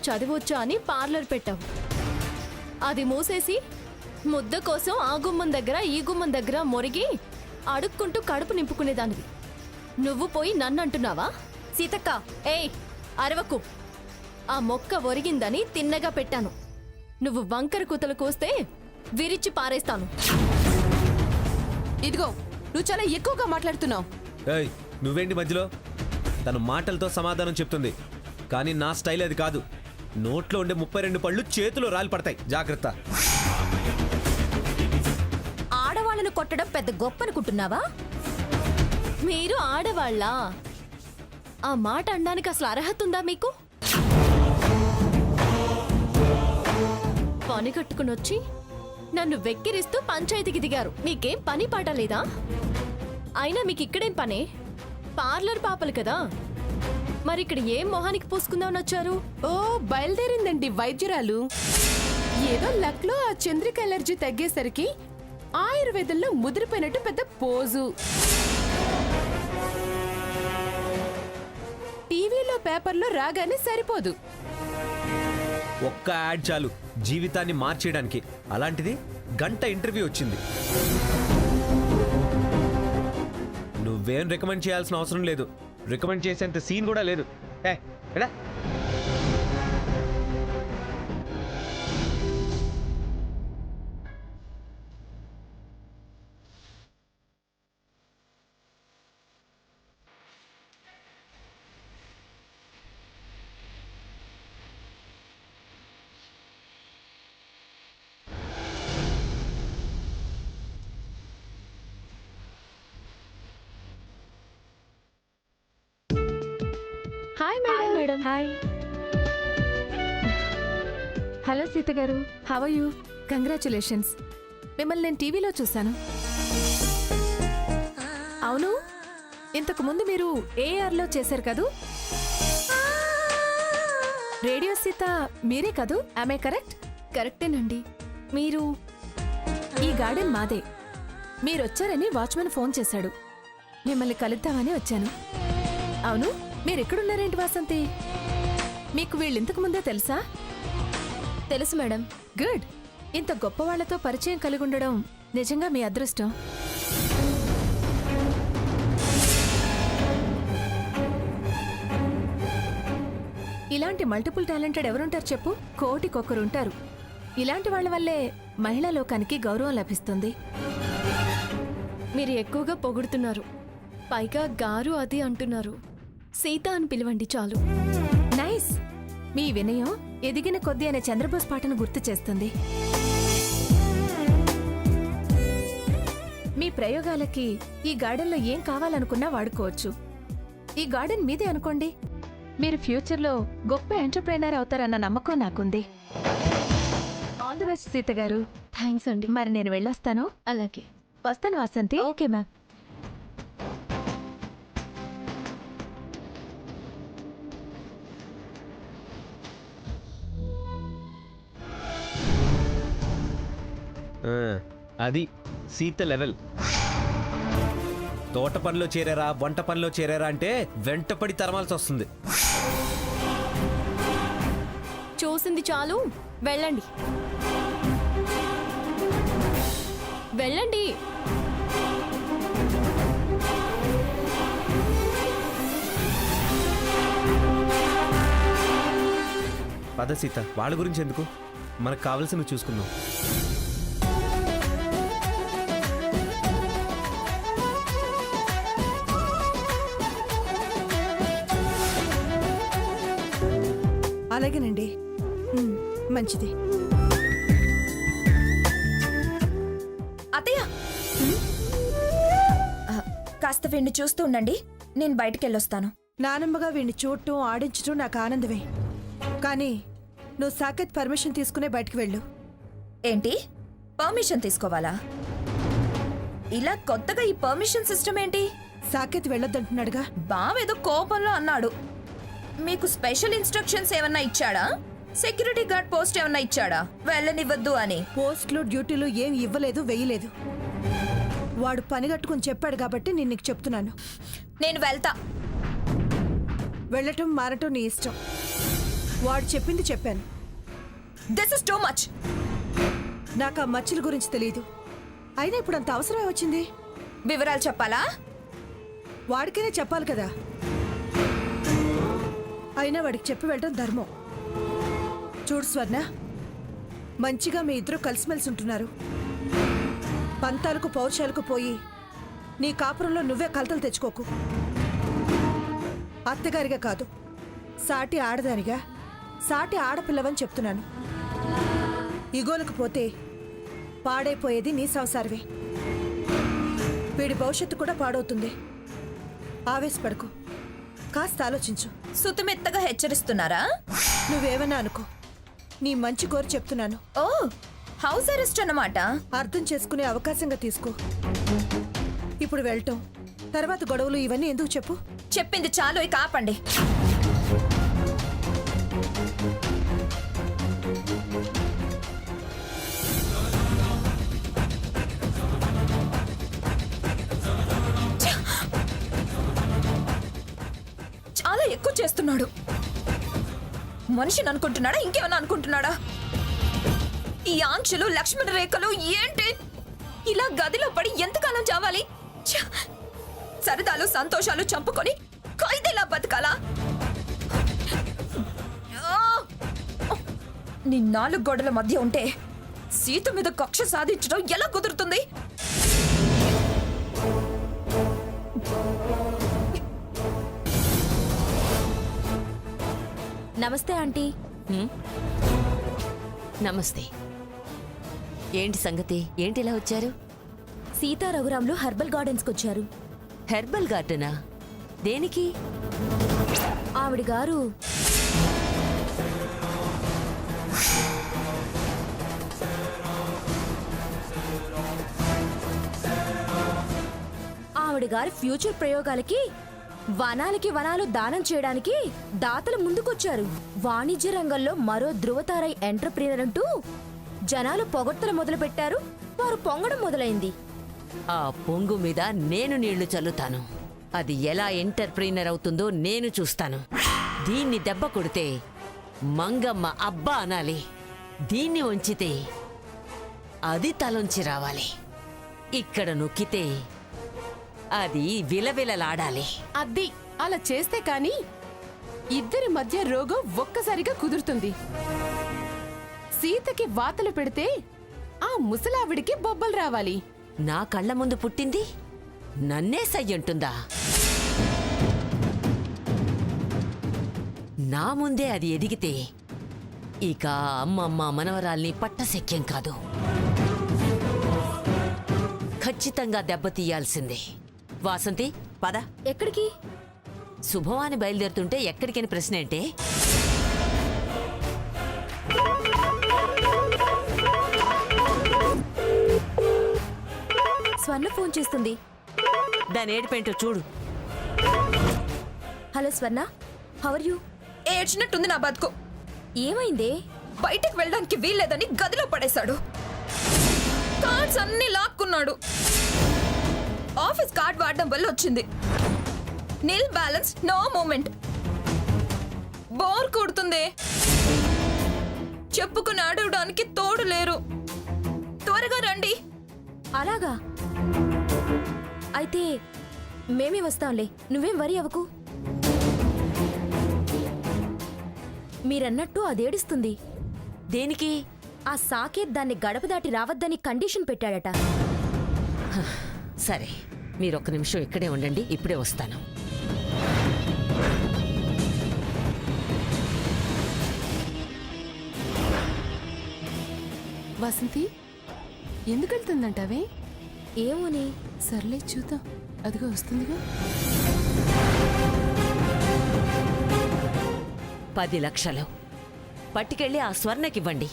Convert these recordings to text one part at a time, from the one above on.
చదివొచ్చా అని పార్లర్ పెట్టావు. అది మూసేసి ముద్ద కోసం ఆ గుమ్మం దగ్గర ఈ గుమ్మం దగ్గర మొరిగి అడుక్కుంటూ కడుపు నింపుకునేదానివి. నువ్వు పోయి నన్ను అంటున్నావా? సీతక్క, ఏయ్ అరవకు. ఆ మొక్క ఒరిగిందని తిన్నగా పెట్టాను. నువ్వు వంకర కూతలు కోస్తే విరిచి పారేస్తాను. ఇదిగో, నువ్వు చాలా ఎక్కువగా మాట్లాడుతున్నావు. ఏయ్, నువ్వేంటి మధ్యలో? తన మాటలతో సమాధానం చెప్తుంది, కానీ నా స్టైల్ అది కాదు. నోట్లో ఉండే 32 పళ్ళు చేతిలో రాలి పడతాయి, జాగ్రత్త. ఆడవాళ్ళను కొట్టడం పెద్ద గొప్ప అనుకుంటున్నావా? మీరు ఆడవాళ్ళా? ఆ మాట అనడానికి అసలు అర్హత ఉందా మీకు? పని కట్టుకుని వచ్చి నన్ను వెక్కిరిస్తూ పంచాయతీకి దిగారు. మీకేం పని పాట లేదా? అయినా మీకు ఇక్కడేం పనే? పార్లర్ పాపలు కదా, మరి ఇక్కడ ఏం మొహానికి పూసుకుందామని వచ్చారు? ఓ, బయలుదేరిందండి వైద్యురాలు. ఏదో లక్లో ఆ చంద్రిక ఎలర్జీ తగ్గేసరికి ఆయుర్వేదంలో ముదిరిపోయినట్టు పెద్ద పోజు. టీవీలో పేపర్లో రాగానే సరిపోదు. ఒక్క యాడ్ చాలు జీవితాన్ని మార్చేయడానికి. అలాంటిది గంట ఇంటర్వ్యూ వచ్చింది. నువ్వేం రికమెండ్ చేయాల్సిన అవసరం లేదు. రికమెండ్ చేసేంత సీన్ కూడా లేదు. ఎడా hi madam. Hi. Hello Sita గారు, హౌ ఆర్ యూ? కంగ్రాచులేషన్స్. మిమ్మల్ని నేను టీవీలో చూశాను. అవును, ఇంతకు ముందు మీరు ఏఆర్లో చేశారు కదూ? రేడియో సీత మీరే కదూ? ఆమె కరెక్ట్? కరెక్టేనండి. మీరు? ఈ గార్డెన్ మాదే. మీరొచ్చారని వాచ్మెన్ ఫోన్ చేశాడు. మిమ్మల్ని కలుద్దామని వచ్చాను. అవును, మీరెక్కడున్నారేంటి వాసంతి? మీకు వీళ్ళింతకు ముందే తెలుసా? తెలుసు మేడం. గుడ్. ఇంత గొప్ప వాళ్లతో పరిచయం కలిగి ఉండడం నిజంగా మీ అదృష్టం. ఇలాంటి మల్టిపుల్ టాలెంటెడ్ ఎవరుంటారు చెప్పు? కోటికొక్కరుంటారు. ఇలాంటి వాళ్ల వల్లే మహిళా లోకానికి గౌరవం లభిస్తుంది. మీరు ఎక్కువగా పొగుడుతున్నారు, పైగా గారు అది అంటున్నారు. సీత అని పిలవండి చాలు. నైస్. మీ వినయం ఎదిగిన కొద్దీ అనే చంద్రబోస్ పాటను గుర్తు చేస్తుంది. మీ ప్రయోగాలకి ఈ గార్డెన్లో ఏం కావాలనుకున్నా వాడుకోవచ్చు. ఈ గార్డెన్ మీదే అనుకోండి. మీరు ఫ్యూచర్లో గొప్ప ఎంటర్ప్రైనర్ అవుతారన్న నమ్మకం నాకుంది. ఆల్ ది బెస్ట్ సీత గారు. థ్యాంక్స్ అండి. మరి నేను వెళ్ళొస్తాను. అలాగే. వస్తాను వాసంతి. Okay ma'am. అది సీత లెవెల్. తోట పనిలో చేరారా, వంట పనిలో చేరారా అంటే వెంటపడి తరమాల్సి వస్తుంది. చూసింది చాలు, వెళ్ళండి. వెళ్ళండి. పద సీత, వాళ్ళ గురించి ఎందుకు, మనకు కావలసినవి చూసుకుందాం. అలాగేనండి, మంచిది. అత్తయ్య, కాస్త వీణ్ణి చూస్తూ ఉండండి, నేను బయటికెళ్ళొస్తాను. నానమ్మగా వీణ్ణి చూడటం ఆడించటం నాకు ఆనందమే, కానీ నువ్వు సాకేత్ పర్మిషన్ తీసుకునే బయటికి వెళ్ళు. ఏంటి, పర్మిషన్ తీసుకోవాలా? ఇలా కొత్తగా ఈ పర్మిషన్ సిస్టమ్ ఏంటి? సాకేత్ వెళ్ళొద్దంటున్నాడుగా. బావేదో కోపంలో అన్నాడు. మీకు స్పెషల్ ఇన్స్ట్రక్షన్స్ ఏమన్నా ఇచ్చాడా? సెక్యూరిటీ గార్డ్ పోస్ట్ ఏమన్నా ఇచ్చాడా వెళ్ళనివ్వద్దు అని? పోస్టులు డ్యూటీలు ఏం ఇవ్వలేదు, వెయ్యలేదు. వాడు పని కట్టుకుని చెప్పాడు కాబట్టి నేను నీకు చెప్తున్నాను. నేను వెళ్తా. వెళ్ళటం మారటం నీ ఇష్టం. వాడు చెప్పింది చెప్పాను. This is too much. నాకు ఆ మచ్చల గురించి తెలియదు. అయినా ఇప్పుడు అంత అవసరమే వచ్చింది. వివరాలు చెప్పాలా? వాడికైనా చెప్పాలి కదా. అయినా వాడికి చెప్పి వెళ్ళడం ధర్మం. చూడు స్వర్ణ, మంచిగా మీ ఇద్దరు కలిసిమెలిసి ఉంటున్నారు. పంతాలకు పౌరుషాలకు పోయి నీ కాపురంలో నువ్వే కలతలు తెచ్చుకోకు. అత్తగారిగా కాదు, సాటి ఆడదానిగా, సాటి ఆడపిల్లవని చెప్తున్నాను. ఇగోలకు పోతే పాడైపోయేది నీ సంసారమే. వీడి భవిష్యత్తు కూడా పాడవుతుంది. ఆవేశపడకు, కాస్త ఆలోచించు. సుతిమెత్తగా హెచ్చరిస్తున్నారా? నువ్వేమన్నా అనుకో, నీ మంచి కోరి చెప్తున్నాను. ఓ, హౌస్ అరెస్ట్ అన్నమాట. అర్థం చేసుకునే అవకాశంగా తీసుకో. ఇప్పుడు వెళ్ళటం, తర్వాత గొడవలు ఇవన్నీ ఎందుకు చెప్పు? చెప్పింది చాలు, ఇక ఆపండి. చాలా ఎక్కువ చేస్తున్నాడు. మనిషిని అనుకుంటున్నాడా, ఇంకేమన్నా అనుకుంటున్నాడా? ఈ ఆంక్షలు, లక్ష్మణ రేఖలు ఏంటి? ఇలా గదిలో పడి ఎంతకాలం చావాలి? ఛ! సరదాలు సంతోషాలు చంపుకొని ఖైదీలా బతకాలా? ఆ! నీ 4 గోడల మధ్య ఉంటే సీత మీద కక్ష సాధించడం ఎలా కుదురుతుంది? నమస్తే ఆంటీ. నమస్తే. ఏంటి సంగతి? ఏంటి ఇలా వచ్చారు? సీతా రఘురాములు హెర్బల్ గార్డెన్స్కి వచ్చారు. హెర్బల్ గార్డెనా? దేనికి? ఆవిడ గారు ఫ్యూచర్ ప్రయోగాలకి వనాలకి వనాలు దానం చేయడానికి దాతలు ముందుకొచ్చారు. వాణిజ్య రంగంలో మరో ధృవతారై ఎంటర్ప్రీనర్ అంటూ జనాలు పొగడ్తలు మొదలు పెట్టారు. వారు పొంగడం మొదలైంది. ఆ పొంగు మీద నేను నీళ్లు చల్లుతాను. అది ఎలా ఎంటర్ప్రీనర్ అవుతుందో నేను చూస్తాను. దీన్ని దెబ్బ కొడితే మంగమ్మ అబ్బా అనాలి. దీన్ని ఉంచితే అది తలొంచి రావాలి. ఇక్కడ నొక్కితే అది విలవిలలాడాలి. అద్ది అలా చేస్తే కాని ఇద్దరి మధ్య రోగం ఒక్కసారిగా కుదురుతుంది. సీతకి వాతలు పెడితే ఆ ముసలావిడికి బొబ్బలు రావాలి. నా కళ్ళ ముందు పుట్టింది నన్నే సయ్యంటుందా? నా ముందే అది ఎదిగితే ఇక అమ్మమ్మ మనవరాల్ని పట్టశక్యం కాదు. ఖచ్చితంగా దెబ్బతీయాల్సిందే. వాసంతి, పద. ఎక్కడికి? శుభవాని బయలుదేరుతుంటే ఎక్కడికని ప్రశ్న ఏంటే? స్వర్ణ ఫోన్ చేస్తుంది. దాని ఏడిపేంటో చూడు. Hello Swarna, how are you? ఏడ్చినట్టుంది నా బతుకు. ఏమైందే? బయటకు వెళ్ళడానికి వీల్లేదని గదిలో పడేశాడు. కార్డ్స్ అన్ని లాక్కున్నాడు. ఆఫీస్ కార్డ్ వాడడం వల్ల వచ్చింది. నిల్ బ్యాలెన్స్, నో మూమెంట్. బోర్ కొడుతుంది. చెప్పుకుని అడవడానికి తోడు లేరు. త్వరగా రండి. అలాగా? అయితే మేమే వస్తాంలే, నువ్వేం వరి అవ్వకు. మీరన్నట్టు అదేడిస్తుంది. దేనికి? ఆ సాకేత్ దాన్ని గడప దాటి రావద్దని కండిషన్ పెట్టాడట. సరే, మీరొక్క నిమిషం ఇక్కడే ఉండండి, ఇప్పుడే వస్తాను. వసంతి ఎందుకు వెళ్తుందంటావే? ఏమోని. సర్లే చూద్దాం, అదిగో వస్తుందిగా. 10 లక్షలు పట్టుకెళ్ళి ఆ స్వర్ణకివ్వండి.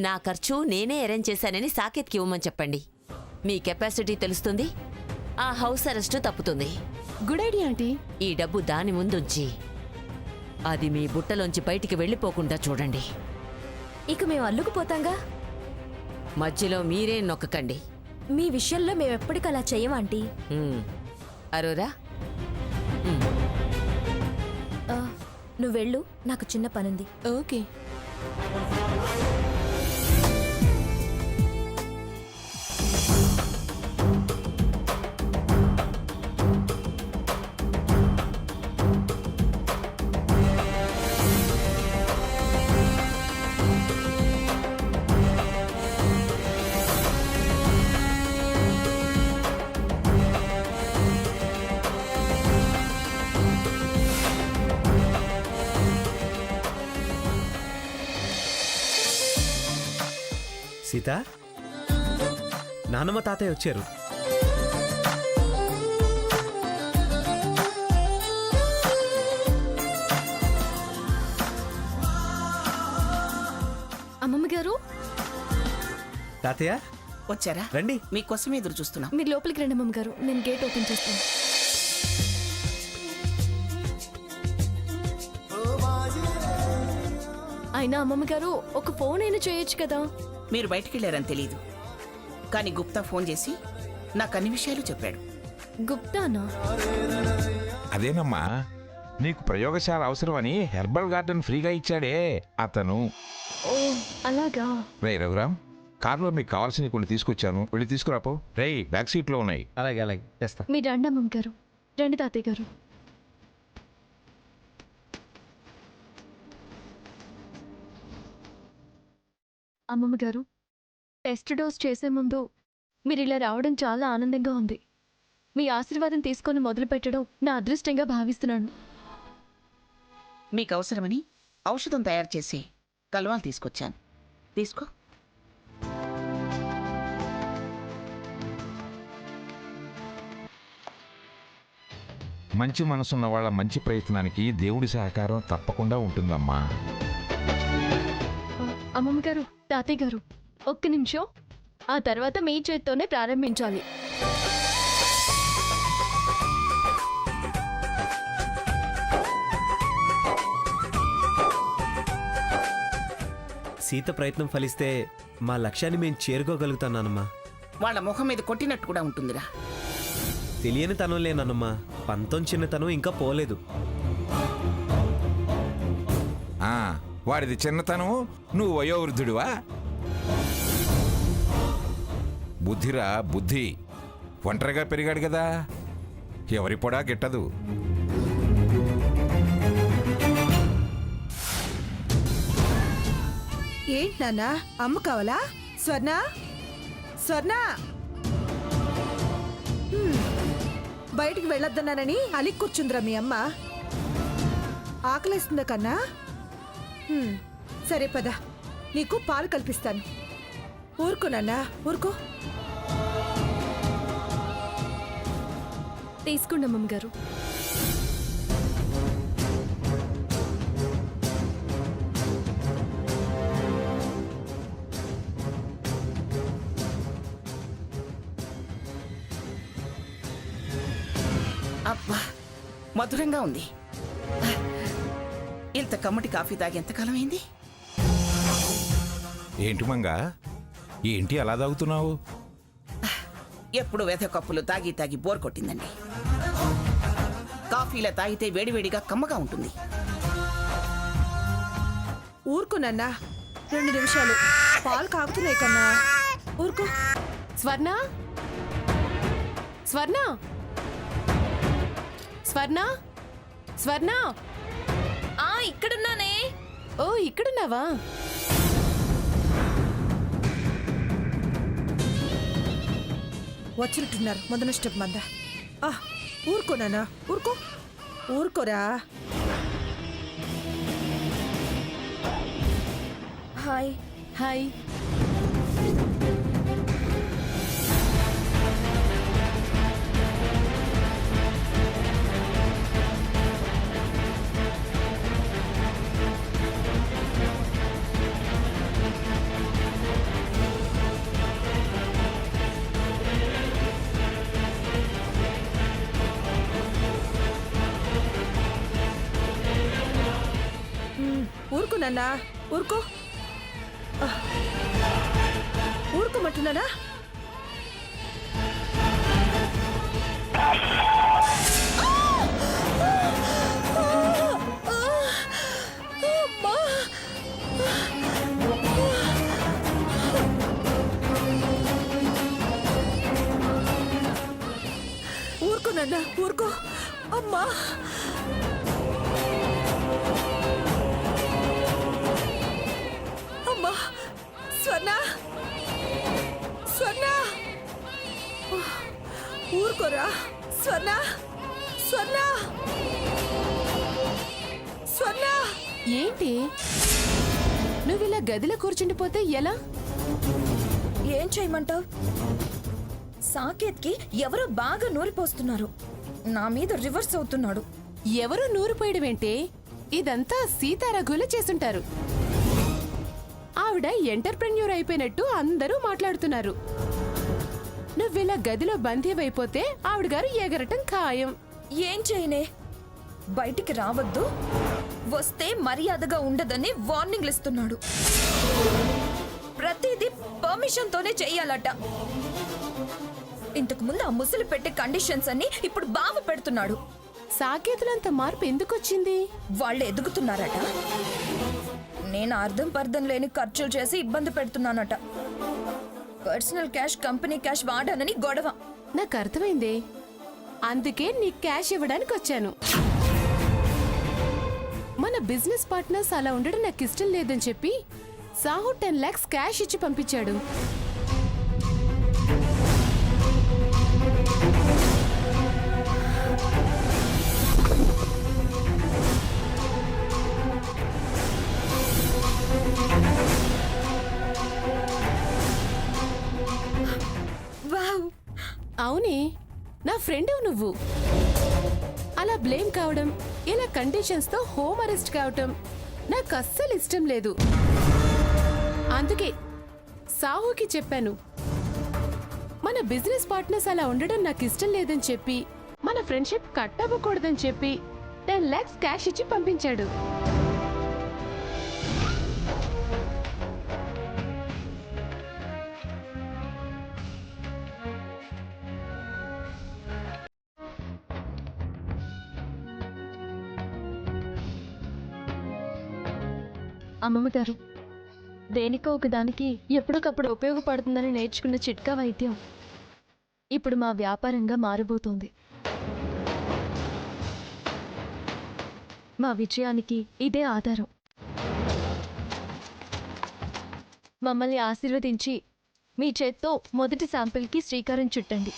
నా ఖర్చు నేనే అరేంజ్ చేశానని సాకేత్కి ఇవ్వమని చెప్పండి. మీ కెపాసిటీ తెలుస్తుంది, ఆ హౌస్ అరెస్టు తప్పుతుంది. Good idea aunty. ఈ డబ్బు దాని ముందుంచి అది మీ బుట్టలోంచి బయటికి వెళ్ళిపోకుండా చూడండి. ఇక మేము అల్లుకుపోతాంగా. మధ్యలో మీరే నొక్కకండి. మీ విషయంలో మేమెప్పటికలా చెయ్యమాంటీ. అరోరా, నువ్వు వెళ్ళు, నాకు చిన్న పనుంది. ఓకే. సీత, నాన్నమ్మ తాతయ్య వచ్చారు. అమ్మమ్మ గారు, తాతయ్య వచ్చారా? రండి. మీకోసం ఎదురు చూస్తున్నాం. మీరు లోపలికి రండి అమ్మమ్మ గారు, నేను గేట్ ఓపెన్ చేస్తాను. అయినా అమ్మమ్మ గారు, ఒక ఫోన్ అయినా చేయొచ్చు కదా. మీరు బయటికి వెళ్ళారని తెలియదు, కానీ గుప్తా ఫోన్ చేసి నాకు అన్ని విషయాలు చెప్పాడు. గుప్తానా? అదేనమ్మా, నీకు ప్రయోగశాల అవసరమని హెర్బల్ గార్డెన్ ఫ్రీగా ఇచ్చాడే అతను. ఓ అలాగా. రే రఘురామ్, కారులో మీకు కావాల్సినవి కొన్ని తీసుకొచ్చాను, వెళ్ళి తీసుకురాపో. రే బ్యాక్ సీట్లో ఉన్నాయి. అలాగే అలాగే చేస్తా. మీరు రండి అమ్మమ్మ గారు, రండి తాతయ్య గారు. అమ్మమ్మ గారు, టెస్ట్ డోస్ చేసే ముందు మీరు ఇలా రావడం చాలా ఆనందంగా ఉంది. మీ ఆశీర్వాదం తీసుకొని మొదలు పెట్టడం నా అదృష్టంగా భావిస్తున్నాను. మీకు అవసరమని ఔషధం తయారు చేసి కల్వాలు తీసుకొచ్చాను, తీసుకో. మంచి మనసున్న వాళ్ళ మంచి ప్రయత్నానికి దేవుడి సహకారం తప్పకుండా ఉంటుందమ్మా. అమ్మమ్మ గారు, తాతయ్య గారు, ఒక్క నిమిషం. ఆ తర్వాత మీ చేత్తోనే ప్రారంభించాలి. సీత ప్రయత్నం ఫలిస్తే మా లక్ష్యాన్ని మేము చేరుకోగలుగుతానమ్మా. వాళ్ళ ముఖం మీద కొట్టినట్టు కూడా ఉంటుందిరా. తెలియని తనం లేనమ్మా, పంతం చిన్నతనం ఇంకా పోలేదు. వాడిది చిన్నతనం, నువ్వు వయోవృద్ధుడివా? బుద్ధిరా బుద్ధి. ఒంటరిగా పెరిగాడు కదా, ఎవరి పొడా గిట్టదు. ఏంటి నాన్న, అమ్మ కావాలా? స్వర్ణ, స్వర్ణ, బయటికి వెళ్ళొద్దన్నానని అలిగి కూర్చుందిరా మీ అమ్మ. ఆకలేస్తుందా కన్నా? సరే పద, నీకు పాలు కల్పిస్తాను. ఊరుకో నాన్న, ఊరుకో. తీసుకోండి అమ్మమ్మ గారు. అబ్బా, మధురంగా ఉంది. ఇంత కమ్మటి కాఫీ తాగి ఎంతకాలం అయింది? ఏంటి మంగా, ఏంటి అలా తాగుతున్నావు? ఎప్పుడు వెధ కప్పులు తాగి తాగి బోర్ కొట్టిందండి. కాఫీలా తాగితే వేడివేడిగా కమ్మగా ఉంటుంది. ఊరుకో నాన్న, 2 నిమిషాలు. పాలు కాగుతున్నాయి కన్నా, ఊరుకో. స్వర్ణ, స్వర్ణ, స్వర్ణ, స్వర్ణ. ఇక్కడున్నానే. ఓ, ఇక్కడున్నావా? వచ్చినట్టున్నారు మొదన స్టెప్ మంద. ఊరుకో నాన్న, ఊరుకో, ఊరుకోరా. హాయ్. హాయ్. ఊరుకో నాన్న, ఊరుకో. ఊరుకోమంటున్నానా? నాన్న ఊరుకో. అమ్మా అమ్మా స్వర్ణ స్వర్ణ ఊరుకోరా. స్వర్ణ స్వర్ణ స్వర్ణ ఏంటి నువ్వు ఇలా గదిలో కూర్చుండిపోతే ఎలా? ఏం చేయమంటావు? సాకేత్కి ఎవరో బాగా నూరిపోస్తున్నారు. నా మీద రివర్స్ అవుతున్నాడు. ఎవరు నూరు పోయడమేంటే? ఇదంతా సీతారఘుల చేసుంటారు. ఆవిడ ఎంటర్ప్రెన్యూర్ అయిపోయినట్టు అందరూ మాట్లాడుతున్నారు. నువ్విలా గదిలో బందీవైపోతే ఆవిడ గారు ఎగరటం ఖాయం. ఏం చేయనే? బయటికి రావద్దు, వస్తే మర్యాదగా ఉండదని వార్నింగ్లు ఇస్తున్నాడు. ప్రతిదీ పర్మిషన్ తోనే చెయ్యాలట. ఇంతకు ముందు ఆ ముసలి పెట్టే కండిషన్స్ అన్ని ఇప్పుడు బావ పెడుతున్నాడు. సాకేతులంత మార్పు ఎందుకొచ్చింది? వాళ్ళు ఎదుగుతున్నారట. నేను అర్థం పర్థం లేని ఖర్చులు చేసి ఇబ్బంది పెడుతున్నానట. పర్సనల్ క్యాష్, కంపెనీ క్యాష్ వాడానని గొడవ. నాకు అర్థమైందే. అందుకే నీ క్యాష్ ఇవ్వడానికి వచ్చాను. మన బిజినెస్ పార్ట్నర్స్ అలా ఉండడం నాకు ఇష్టం లేదని చెప్పి సాహు 10 lakhs క్యాష్ ఇచ్చి పంపించాడు. వావ్, అవునే, నా ఫ్రెండ్ నువ్వు. అలా బ్లేమ్ కావడం, ఇలా కండిషన్స్ తో హోమ్ అరెస్ట్ కావటం నాకు అస్సలు ఇష్టం లేదు. అందుకే సాహుకి చెప్పాను, మన బిజినెస్ పార్ట్నర్స్ అలా ఉండడం నాకు ఇష్టం లేదని చెప్పి మన ఫ్రెండ్షిప్ కట్ అవ్వకూడదని చెప్పి 10 lakhs క్యాష్ ఇచ్చి పంపించాడు. అమ్మమ్మ గారు, దేనికో ఒకదానికి ఎప్పటికప్పుడు ఉపయోగపడుతుందని నేర్చుకున్న చిట్కా వైద్యం ఇప్పుడు మా వ్యాపారంగా మారబోతోంది. మా విజయానికి ఇదే ఆధారం. మమ్మల్ని ఆశీర్వదించి మీ చేత్తో మొదటి శాంపిల్కి శ్రీకారం చుట్టండి.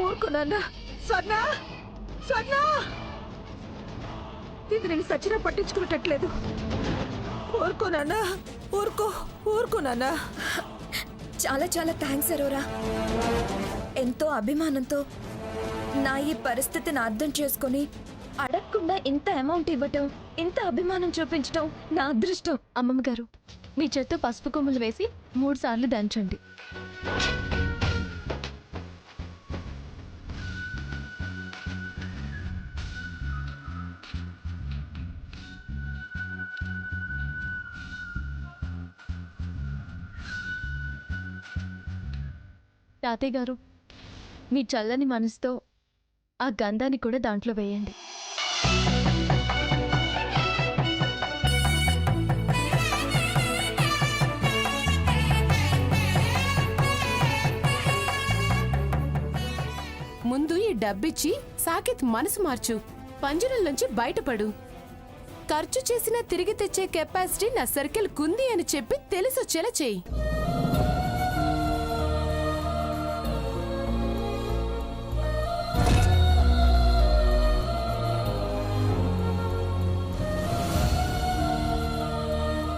ఊరుకో నాన్న. స్వర్ణ స్వర్ణ ఇది నేను సచ్చినా పట్టించుకునేటట్లేదు. ఊరుకో నాన్న, ఊరుకో ఊరుకో నాన్న. చాలా చాలా థ్యాంక్స్ అరోరా. ఎంతో అభిమానంతో నా ఈ పరిస్థితిని అర్థం చేసుకొని అడగకుండా ఇంత అమౌంట్ ఇవ్వటం, ఇంత అభిమానం చూపించటం నా అదృష్టం. అమ్మమ్మ గారు, మీ చేత్తో పసుపు కొమ్ములు వేసి 3 సార్లు దంచండి. తాతయ్య గారు, మీ చల్లని మనసుతో ఆ గంధాన్ని కూడా దాంట్లో వేయండి. ముందు ఈ డబ్బిచ్చి సాకేత్ మనసు మార్చు, పంజరం నుంచి బయటపడు. ఖర్చు చేసినా తిరిగి తెచ్చే కెపాసిటీ నా సర్కిల్ కుంది అని చెప్పి తెలిసొచ్చేలా చెయ్యి.